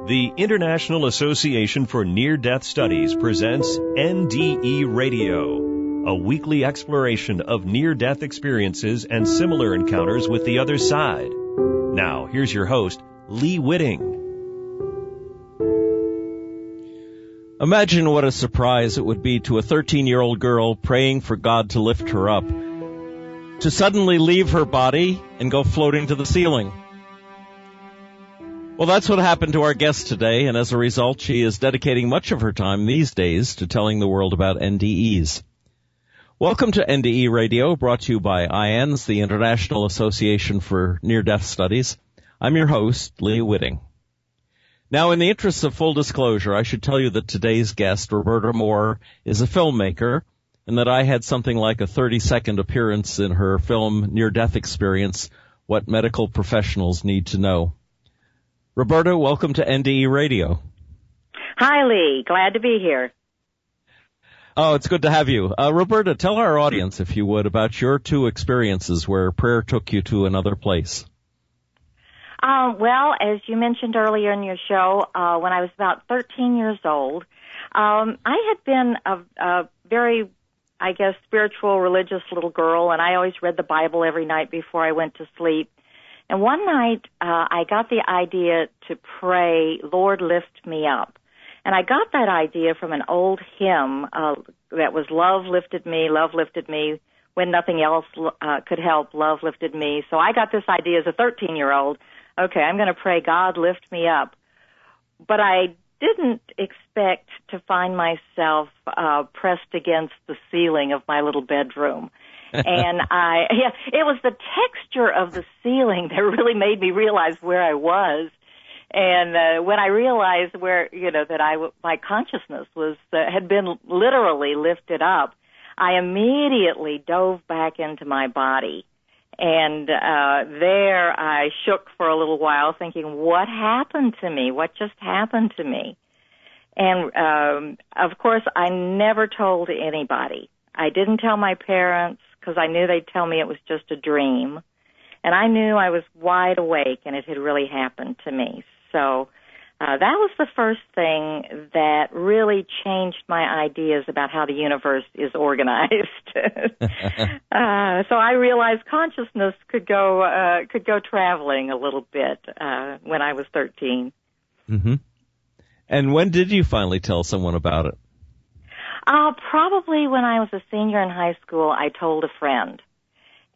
The International Association for Near-Death Studies presents NDE Radio, a weekly exploration of near-death experiences and similar encounters with the other side. Now, here's your host, Lee Witting. Imagine what a surprise it would be to a 13-year-old girl praying for God to lift her up, to suddenly leave her body and go floating to the ceiling. Well, that's what happened to our guest today, and as a result, she is dedicating much of her time these days to telling the world about NDEs. Welcome to NDE Radio, brought to you by IANS, the International Association for Near-Death Studies. I'm your host, Lee Witting. Now, in the interest of full disclosure, I should tell you that today's guest, Roberta Moore, is a filmmaker, and that I had something like a 30-second appearance in her film Near-Death Experience, What Medical Professionals Need to Know. Roberta, welcome to NDE Radio. Hi, Lee. Glad to be here. Oh, it's good to have you. Roberta, tell our audience, if you would, about your two experiences where prayer took you to another place. Well, as you mentioned earlier in your show, when I was about 13 years old, I had been a very, spiritual, religious little girl, and I always read the Bible every night before I went to sleep. And one night, I got the idea to pray, Lord, lift me up. And I got that idea from an old hymn that was love lifted me, when nothing else could help, love lifted me. So I got this idea as a 13-year-old, okay, I'm going to pray, God, lift me up. But I didn't expect to find myself pressed against the ceiling of my little bedroom. And it was the texture of the ceiling that really made me realize where I was. And when I realized where, that my consciousness had been literally lifted up, I immediately dove back into my body. And there I shook for a little while thinking, what happened to me? What just happened to me? And of course, I never told anybody. I didn't tell my parents, because I knew they'd tell me it was just a dream. And I knew I was wide awake and it had really happened to me. So that was the first thing that really changed my ideas about how the universe is organized. So I realized consciousness could go traveling a little bit when I was 13. Mm-hmm. And when did you finally tell someone about it? Probably when I was a senior in high school, I told a friend.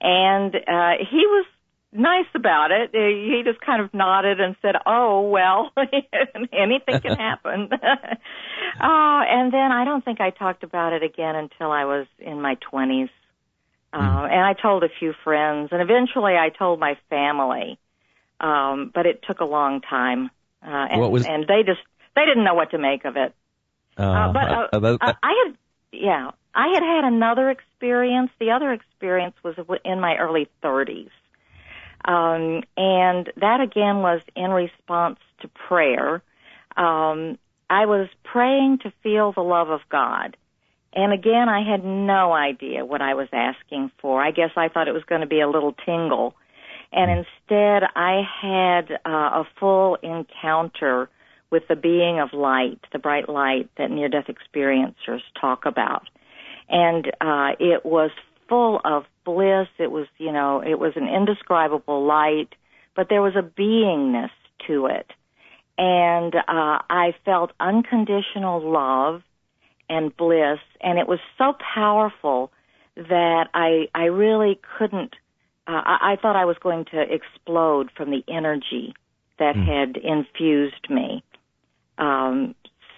And he was nice about it. He just kind of nodded and said, oh, well, anything can happen. And then I don't think I talked about it again until I was in my 20s. And I told a few friends, and eventually I told my family. But it took a long time. And they didn't know what to make of it. I had another experience. The other experience was in my early 30s. And that again was in response to prayer. I was praying to feel the love of God. And again, I had no idea what I was asking for. I guess I thought it was going to be a little tingle. And instead, I had a full encounter with the being of light, the bright light that near-death experiencers talk about. And it was full of bliss. It was, it was an indescribable light, but there was a beingness to it. And I felt unconditional love and bliss, and it was so powerful that I really couldn't, I thought I was going to explode from the energy that had infused me.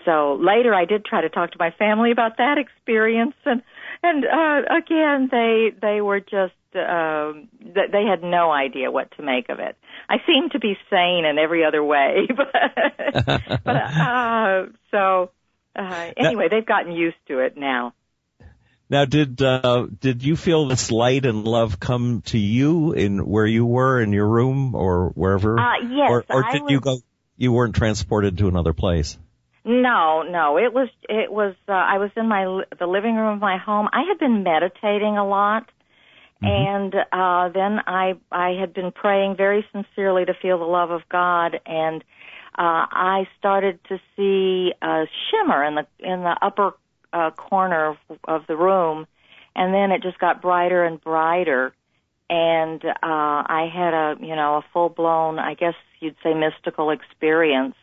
So later I did try to talk to my family about that experience, and again, they were just, they had no idea what to make of it. I seemed to be sane in every other way, anyway, they've gotten used to it now. Now, did you feel this light and love come to you in where you were in your room or wherever? Yes. Or you weren't transported to another place? No. It was, I was in the living room of my home. I had been meditating a lot. And then I had been praying very sincerely to feel the love of God, and I started to see a shimmer in the upper corner of the room, and then it just got brighter and brighter. And I had a full-blown, I guess you'd say, mystical experience.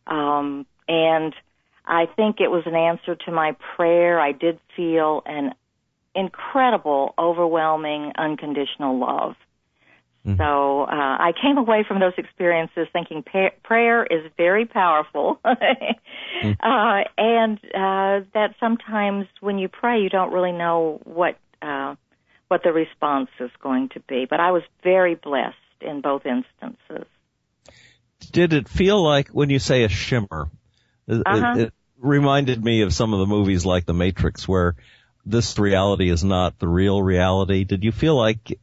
And I think it was an answer to my prayer. I did feel an incredible, overwhelming, unconditional love. Mm-hmm. So I came away from those experiences thinking prayer is very powerful, and that sometimes when you pray, you don't really know what the response is going to be. But I was very blessed in both instances. Did it feel like, when you say a shimmer, it reminded me of some of the movies like The Matrix, where this reality is not the real reality. Did you feel like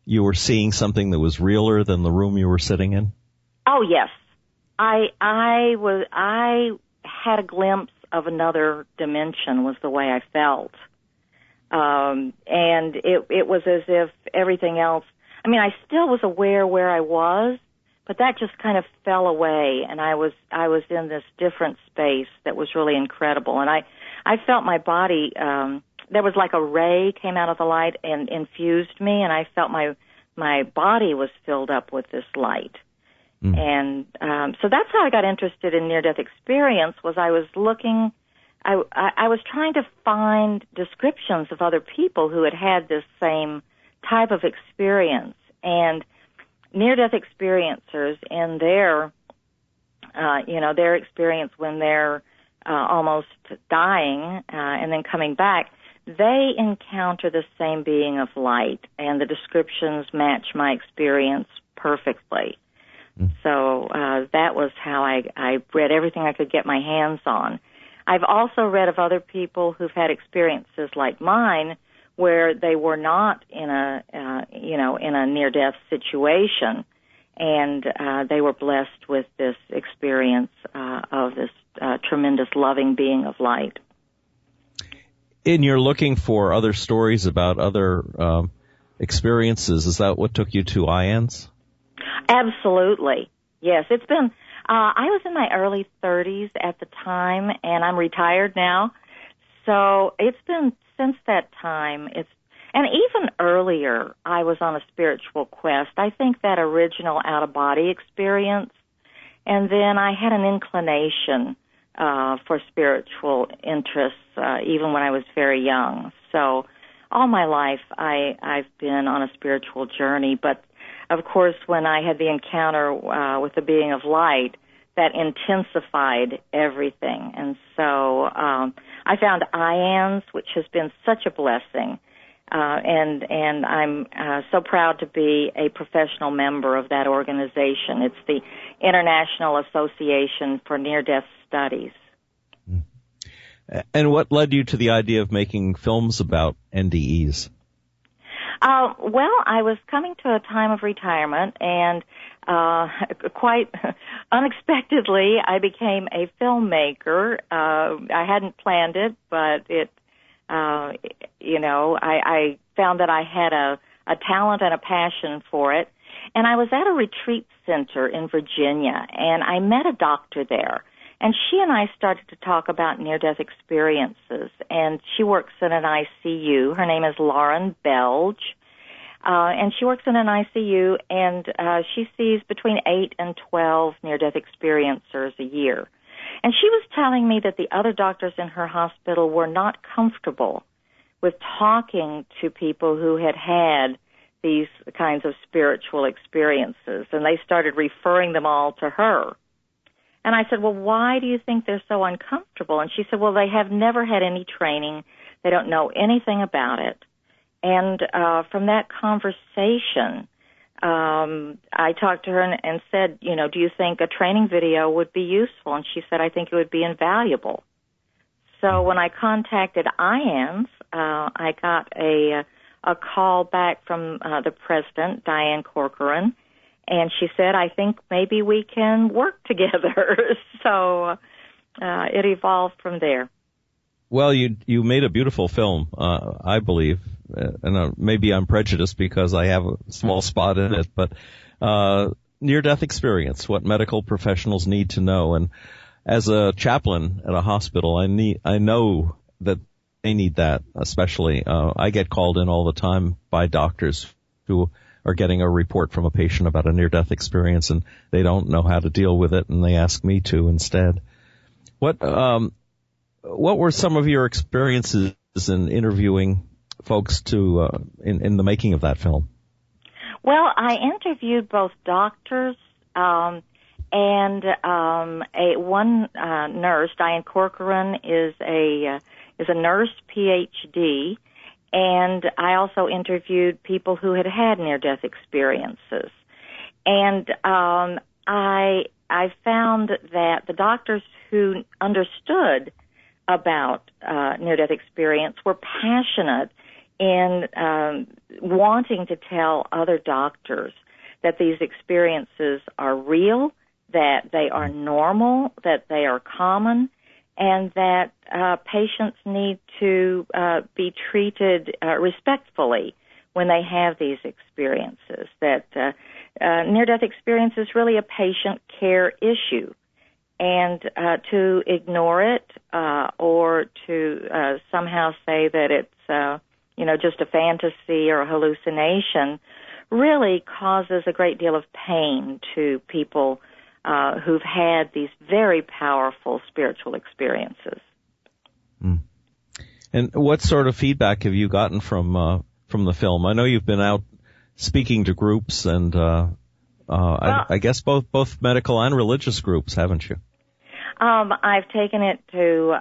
you were seeing something that was realer than the room you were sitting in? Oh, yes. I had a glimpse of another dimension, was the way I felt. And it was as if everything else, I mean, I still was aware where I was, but that just kind of fell away, and I was in this different space that was really incredible. And I felt my body, there was like a ray came out of the light and infused me, and I felt my body was filled up with this light. Mm. And so that's how I got interested in near-death experience. Was I was looking, I was trying to find descriptions of other people who had this same type of experience. And near-death experiencers in their experience when they're almost dying and then coming back, they encounter the same being of light, and the descriptions match my experience perfectly. Mm. So that was how I read everything I could get my hands on. I've also read of other people who've had experiences like mine where they were not in a near-death situation, and they were blessed with this experience of this tremendous loving being of light. And you're looking for other stories about other experiences. Is that what took you to IANDS? Absolutely. Yes, it's been, I was in my early 30s at the time, and I'm retired now. So it's been since that time, and even earlier, I was on a spiritual quest. I think that original out-of-body experience, and then I had an inclination for spiritual interests, even when I was very young. So all my life, I've been on a spiritual journey. But, of course, when I had the encounter with the being of light, that intensified everything. And so I found IANDS, which has been such a blessing. And I'm so proud to be a professional member of that organization. It's the International Association for Near-Death Studies. And what led you to the idea of making films about NDEs? Well, I was coming to a time of retirement, and quite unexpectedly, I became a filmmaker. I hadn't planned it, but I found that I had a talent and a passion for it. And I was at a retreat center in Virginia, and I met a doctor there. And she and I started to talk about near-death experiences. And she works in an ICU. Her name is Lauren Belge. And she works in an ICU, and she sees between 8 and 12 near-death experiencers a year. And she was telling me that the other doctors in her hospital were not comfortable with talking to people who had these kinds of spiritual experiences, and they started referring them all to her. And I said, well, why do you think they're so uncomfortable? And she said, well, they have never had any training. They don't know anything about it. And from that conversation, I talked to her and said, do you think a training video would be useful? And she said, I think it would be invaluable. So when I contacted IANDS, I got a call back from the president, Diane Corcoran, and she said, I think maybe we can work together. So it evolved from there. Well, you made a beautiful film, I believe, and maybe I'm prejudiced because I have a small spot in it, but near-death experience, what medical professionals need to know. And as a chaplain at a hospital, I know that they need that, especially. I get called in all the time by doctors who are getting a report from a patient about a near-death experience, and they don't know how to deal with it, and they ask me to instead. What were some of your experiences in interviewing folks in the making of that film? Well, I interviewed both doctors and one nurse. Diane Corcoran is a nurse, PhD, and I also interviewed people who had had near-death experiences. And I found that the doctors who understood about near-death experience were passionate in wanting to tell other doctors that these experiences are real, that they are normal, that they are common, and that patients need to be treated respectfully when they have these experiences, that near-death experience is really a patient care issue. And to ignore it or to somehow say that it's just a fantasy or a hallucination really causes a great deal of pain to people who've had these very powerful spiritual experiences. Mm. And what sort of feedback have you gotten from the film? I know you've been out speaking to groups and I guess both medical and religious groups, haven't you? I've taken it to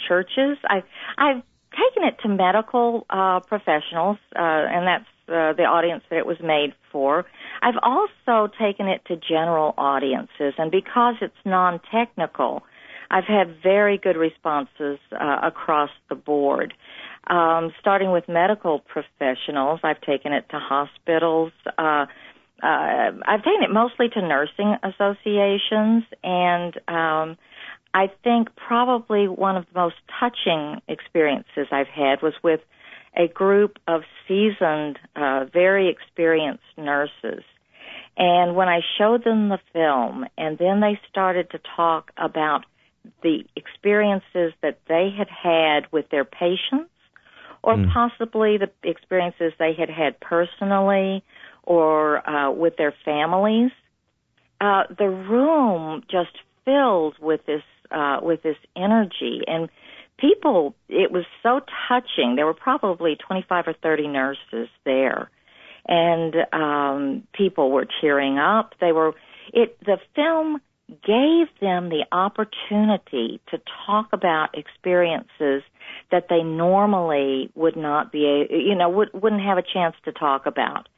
churches. I've taken it to medical professionals, and that's the audience that it was made for. I've also taken it to general audiences, and because it's non-technical, I've had very good responses across the board. Starting with medical professionals, I've taken it to hospitals. I've taken it mostly to nursing associations, and I think probably one of the most touching experiences I've had was with a group of seasoned, very experienced nurses. And when I showed them the film, and then they started to talk about the experiences that they had had with their patients, or possibly the experiences they had had personally or with their families, the room just filled with this energy. And people, it was so touching. There were probably 25 or 30 nurses there, and people were tearing up. The film gave them the opportunity to talk about experiences that they normally would not be, wouldn't have a chance to talk about.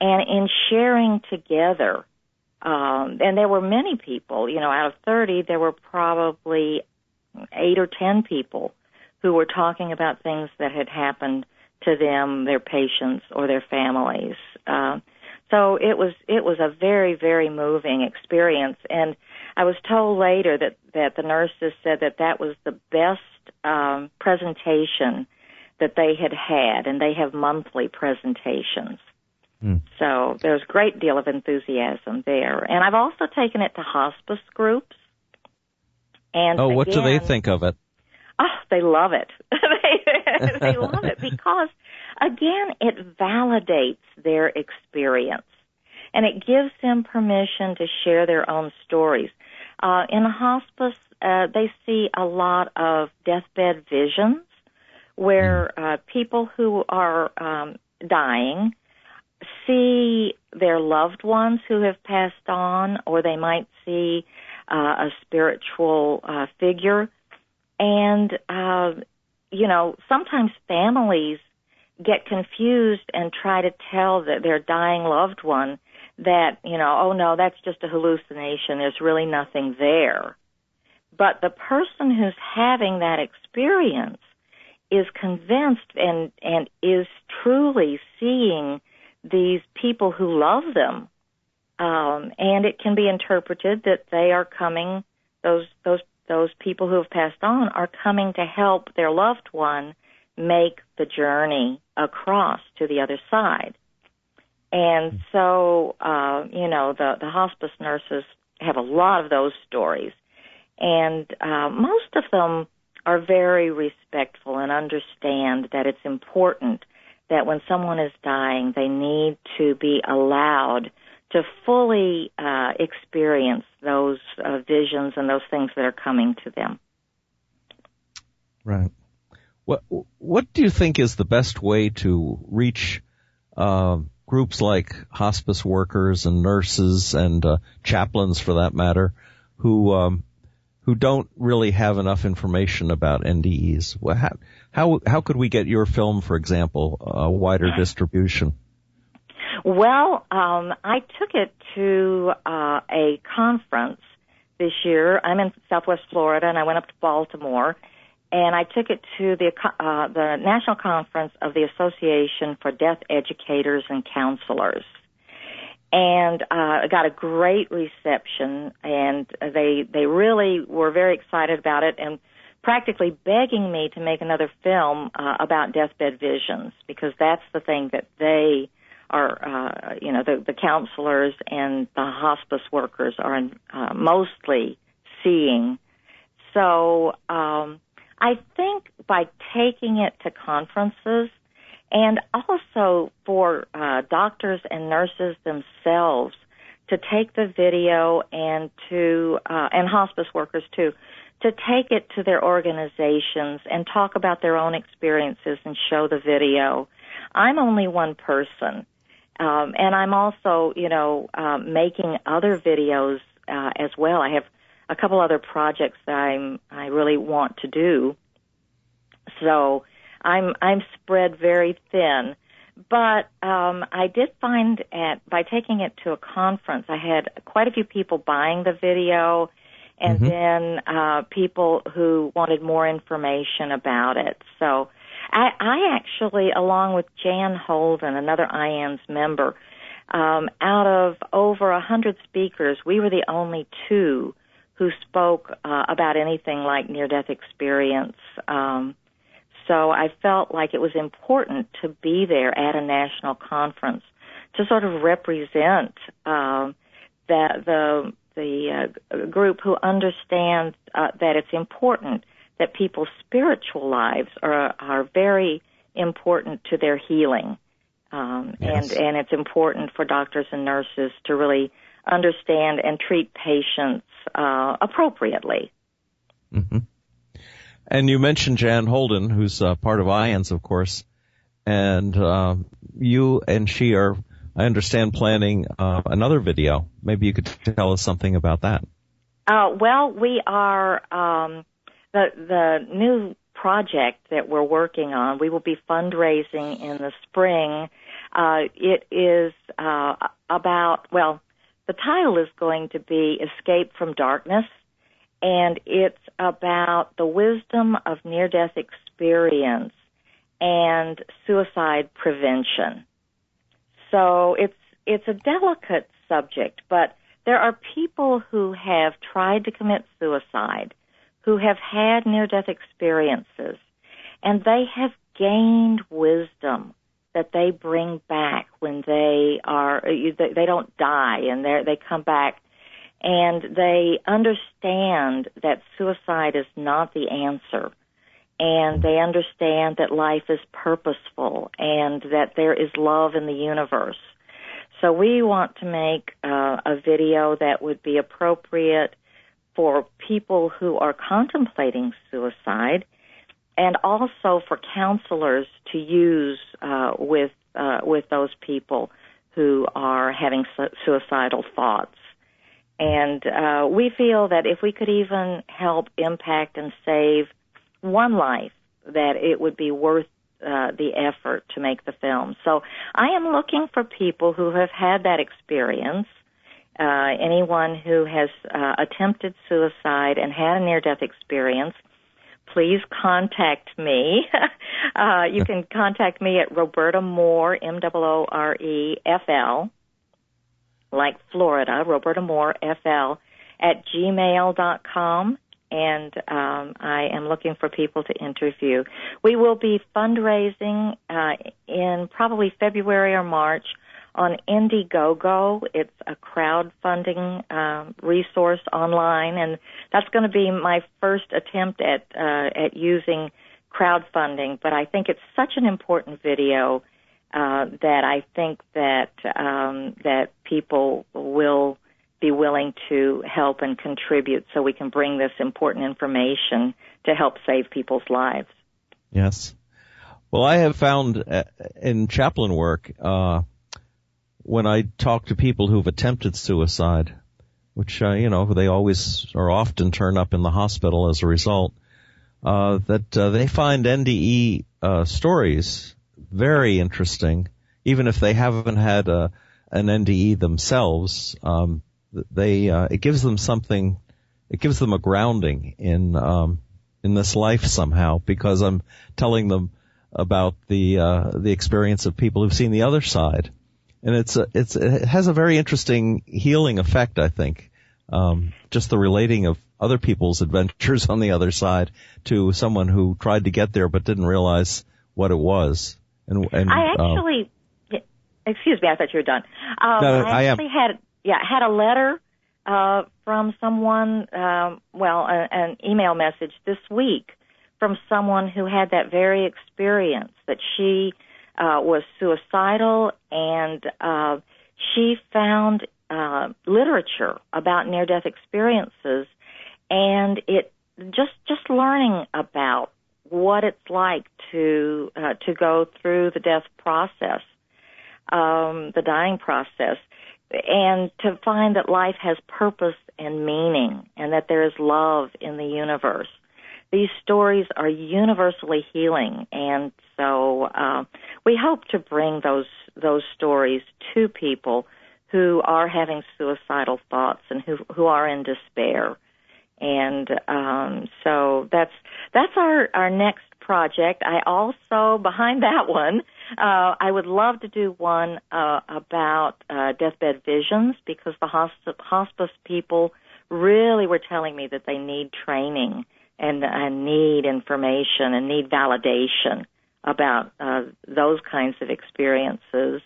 And in sharing together, and there were many people, out of 30, there were probably 8 or 10 people who were talking about things that had happened to them, their patients, or their families. So it was a very, very moving experience. And I was told later that the nurses said that was the best presentation that they had had, and they have monthly presentations. So there's a great deal of enthusiasm there. And I've also taken it to hospice groups. And what do they think of it? Oh, they love it. They love it because, again, it validates their experience. And it gives them permission to share their own stories. In a hospice, they see a lot of deathbed visions where people who are dying see their loved ones who have passed on, or they might see a spiritual figure. And, sometimes families get confused and try to tell their dying loved one that, oh no, that's just a hallucination. There's really nothing there. But the person who's having that experience is convinced and is truly seeing these people who love them, and it can be interpreted that they are coming, those people who have passed on are coming to help their loved one make the journey across to the other side. And so, the hospice nurses have a lot of those stories. And most of them are very respectful and understand that it's important that when someone is dying, they need to be allowed to fully experience those visions and those things that are coming to them. Right. What do you think is the best way to reach groups like hospice workers and nurses and chaplains, for that matter, who don't really have enough information about NDEs? How could we get your film, for example, a wider distribution? Well, I took it to a conference this year. I'm in Southwest Florida, and I went up to Baltimore, and I took it to the National Conference of the Association for Death Educators and Counselors. And I got a great reception, and they really were very excited about it and practically begging me to make another film about deathbed visions, because that's the thing that they are, the counselors and the hospice workers are mostly seeing. So I think by taking it to conferences, and also for doctors and nurses themselves to take the video and hospice workers too, to take it to their organizations and talk about their own experiences and show the video. I'm only one person, and I'm also, making other videos as well. I have a couple other projects that I really want to do. So I'm spread very thin, but I did find by taking it to a conference, I had quite a few people buying the video, and then people who wanted more information about it. So I actually, along with Jan Holden, another IANS member, out of over 100 speakers, we were the only two who spoke about anything like near-death experience. So I felt like it was important to be there at a national conference to sort of represent the group who understands that it's important that people's spiritual lives are very important to their healing, Yes. and it's important for doctors and nurses to really understand and treat patients appropriately. Mm-hmm. And you mentioned Jan Holden, who's part of IANS, of course, and you and she are, I understand, planning another video. Maybe you could tell us something about that. Well, we are the new project that we're working on. We will be fundraising in the spring. It is about, the title is going to be Escape from Darkness, and it's about the wisdom of near-death experience and suicide prevention. So it's a delicate subject, but there are people who have tried to commit suicide, who have had near-death experiences, and they have gained wisdom that they bring back when they don't die, and they come back, and they understand that suicide is not the answer, and they understand that life is purposeful and that there is love in the universe. So we want to make a video that would be appropriate for people who are contemplating suicide, and also for counselors to use with those people who are having suicidal thoughts. And we feel that if we could even help impact and save one life, that it would be worth the effort to make the film. So I am looking for people who have had that experience, anyone who has attempted suicide and had a near-death experience. Please contact me. You can contact me at Roberta Moore, MOOREFL, like Florida, Roberta Moore, FL, at gmail.com. And I am looking for people to interview. We will be fundraising in probably February or March on Indiegogo. It's a crowdfunding resource online, and that's going to be my first attempt at using crowdfunding. But I think it's such an important video that I think that that people will be willing to help and contribute, so we can bring this important information to help save people's lives. Yes. Well, I have found in chaplain work, when I talk to people who've attempted suicide, which, they always or often turn up in the hospital as a result, that they find NDE stories very interesting, even if they haven't had an NDE themselves. It gives them something, it gives them a grounding in this life somehow, because I'm telling them about the experience of people who've seen the other side. And it has a very interesting healing effect, I think. Just the relating of other people's adventures on the other side to someone who tried to get there but didn't realize what it was. And I actually, excuse me, I thought you were done. No, I actually had a letter from someone, an email message this week from someone who had that very experience, that she was suicidal, and she found literature about near-death experiences, and it just learning about what it's like to go through the death process, the dying process, and to find that life has purpose and meaning, and that there is love in the universe. These stories are universally healing, and so we hope to bring those stories to people who are having suicidal thoughts and who are in despair. And so that's our next project. I also, behind that one, I would love to do one about deathbed visions, because the hospice people really were telling me that they need training and need information and need validation about those kinds of experiences.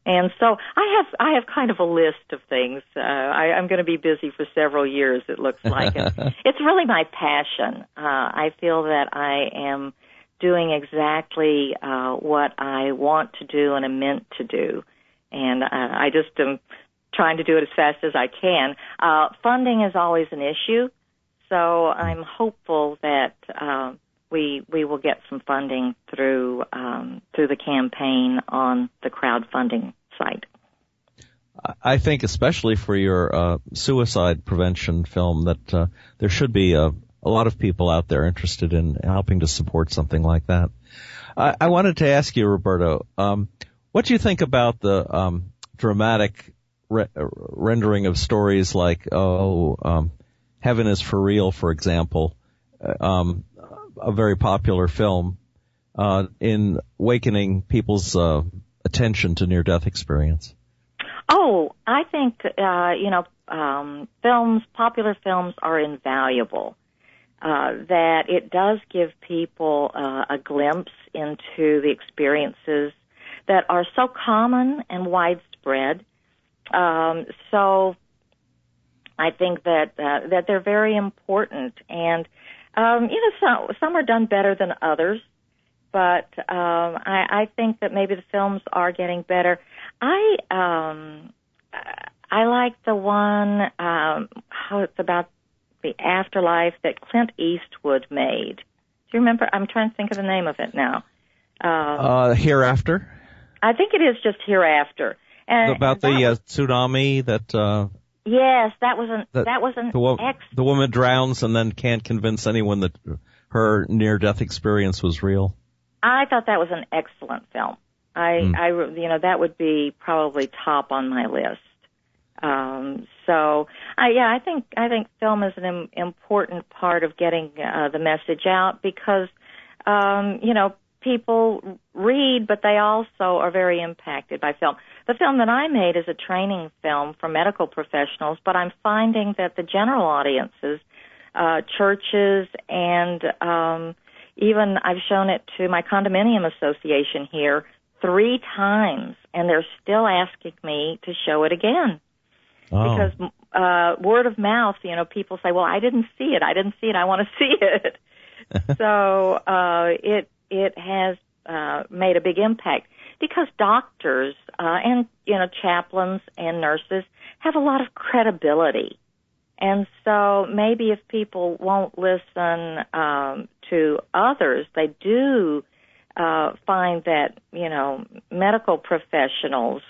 And so I have kind of a list of things. I'm going to be busy for several years, it looks like. And it's really my passion. I feel that I am doing exactly what I want to do and am meant to do. And I just am trying to do it as fast as I can. Funding is always an issue, so I'm hopeful that we will get some funding through the campaign on the crowdfunding site. I think especially for your suicide prevention film that there should be a lot of people out there interested in helping to support something like that. I wanted to ask you, Roberta, what do you think about the dramatic rendering of stories like Heaven is for Real, for example, a very popular film in awakening people's attention to near-death experience? Oh, I think, popular films are invaluable, that it does give people a glimpse into the experiences that are so common and widespread. So I think that they're very important, and some are done better than others, but I think that maybe the films are getting better. I like the one how it's about the afterlife that Clint Eastwood made. Do you remember? I'm trying to think of the name of it now. Hereafter? I think it is just Hereafter. And about the tsunami that. Yes, that was an the woman drowns and then can't convince anyone that her near-death experience was real. I thought that was an excellent film. That would be probably top on my list. I think film is an important part of getting the message out, because people read, but they also are very impacted by film. The film that I made is a training film for medical professionals, but I'm finding that the general audiences, churches, and even I've shown it to my condominium association here 3 times, and they're still asking me to show it again. Oh. Because word of mouth, people say, well, I didn't see it, I want to see it. So it has made a big impact, because doctors and chaplains and nurses have a lot of credibility. And so maybe if people won't listen to others, they do find that, medical professionals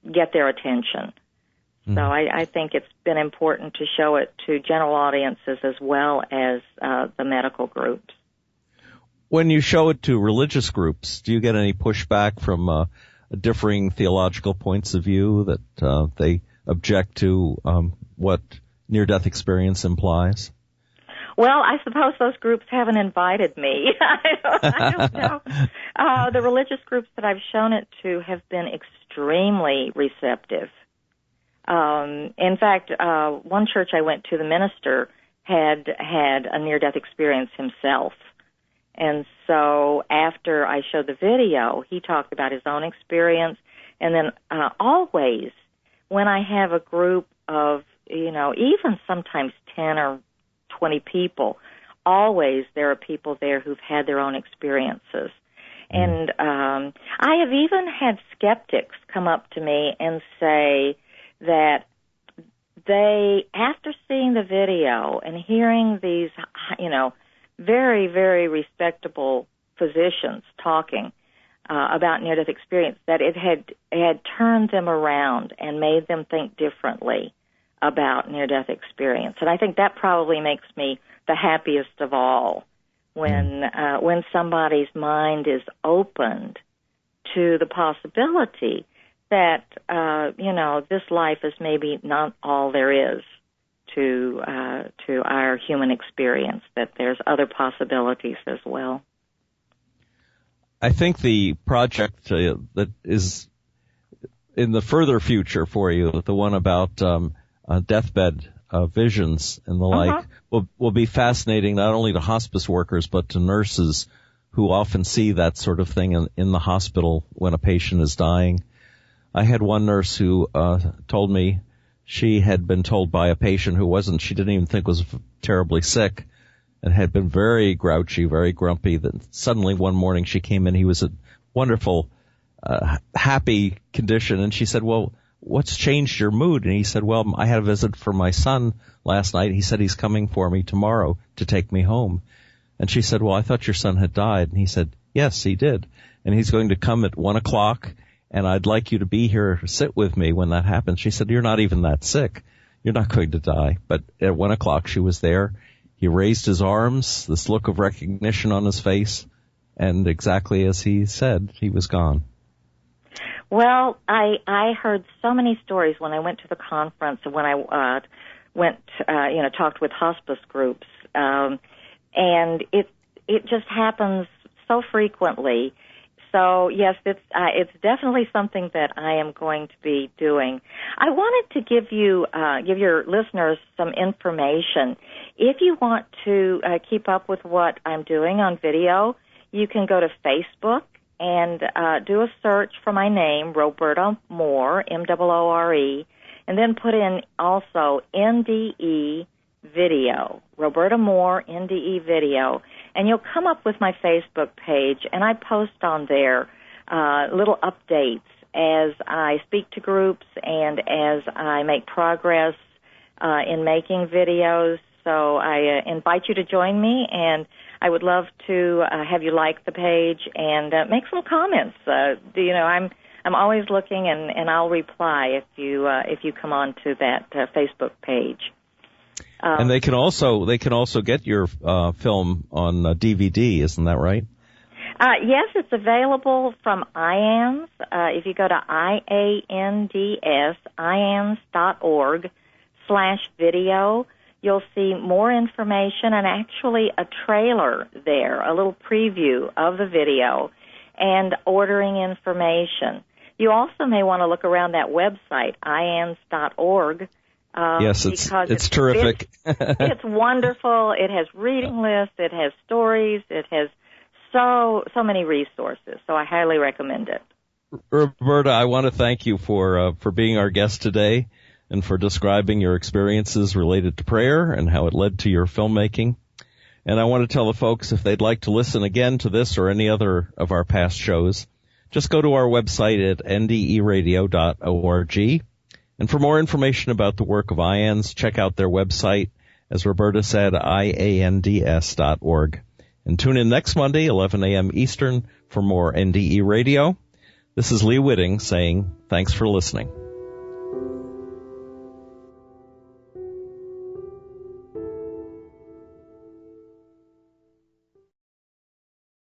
get their attention. So I think it's been important to show it to general audiences as well as the medical groups. When you show it to religious groups, do you get any pushback from differing theological points of view that they object to what near-death experience implies? Well, I suppose those groups haven't invited me. I don't know. The religious groups that I've shown it to have been extremely receptive. In fact, one church I went to, the minister had a near-death experience himself. And so after I showed the video, he talked about his own experience. And then always, when I have a group of, even sometimes 10 or 20 people, always there are people there who've had their own experiences. And I have even had skeptics come up to me and say that they, after seeing the video and hearing these, very, very respectable physicians talking about near-death experience, that it had turned them around and made them think differently about near-death experience. And I think that probably makes me the happiest of all, when somebody's mind is opened to the possibility that this life is maybe not all there is to our human experience, that there's other possibilities as well. I think the project that is in the further future for you, the one about deathbed visions and the like, will be fascinating not only to hospice workers but to nurses who often see that sort of thing in the hospital when a patient is dying. I had one nurse who told me she had been told by a patient she didn't even think was terribly sick, and had been very grouchy, very grumpy, that suddenly one morning she came in, he was in wonderful, happy condition, and she said, well, what's changed your mood? And he said, well, I had a visit from my son last night. He said he's coming for me tomorrow to take me home. And she said, well, I thought your son had died. And he said, yes, he did. And he's going to come at 1:00. And I'd like you to be here, sit with me when that happens. She said, you're not even that sick. You're not going to die. But at 1:00, she was there. He raised his arms, this look of recognition on his face, and exactly as he said, he was gone. Well, I heard so many stories when I went to the conference and when I talked with hospice groups, and it just happens so frequently. So yes, it's definitely something that I am going to be doing. I wanted to give your listeners some information. If you want to keep up with what I'm doing on video, you can go to Facebook and do a search for my name, Roberta Moore, Moore, and then put in also NDE video, Roberta Moore, NDE video, and you'll come up with my Facebook page, and I post on there little updates as I speak to groups and as I make progress in making videos. So I invite you to join me, and I would love to have you like the page and make some comments. I'm always looking, and I'll reply if you come on to that Facebook page. And they can also get your film on DVD, isn't that right? Yes, it's available from IANDS. If you go to IANDS.org/video, you'll see more information and actually a trailer there, a little preview of the video, and ordering information. You also may want to look around that website, IANDS.org. Yes, it's terrific. It's wonderful. It has reading lists. It has stories. It has so many resources. So I highly recommend it. Roberta, I want to thank you for being our guest today and for describing your experiences related to prayer and how it led to your filmmaking. And I want to tell the folks, if they'd like to listen again to this or any other of our past shows, just go to our website at nderadio.org. And for more information about the work of IANDS, check out their website, as Roberta said, iands.org. And tune in next Monday, 11 a.m. Eastern, for more NDE Radio. This is Lee Witting saying thanks for listening.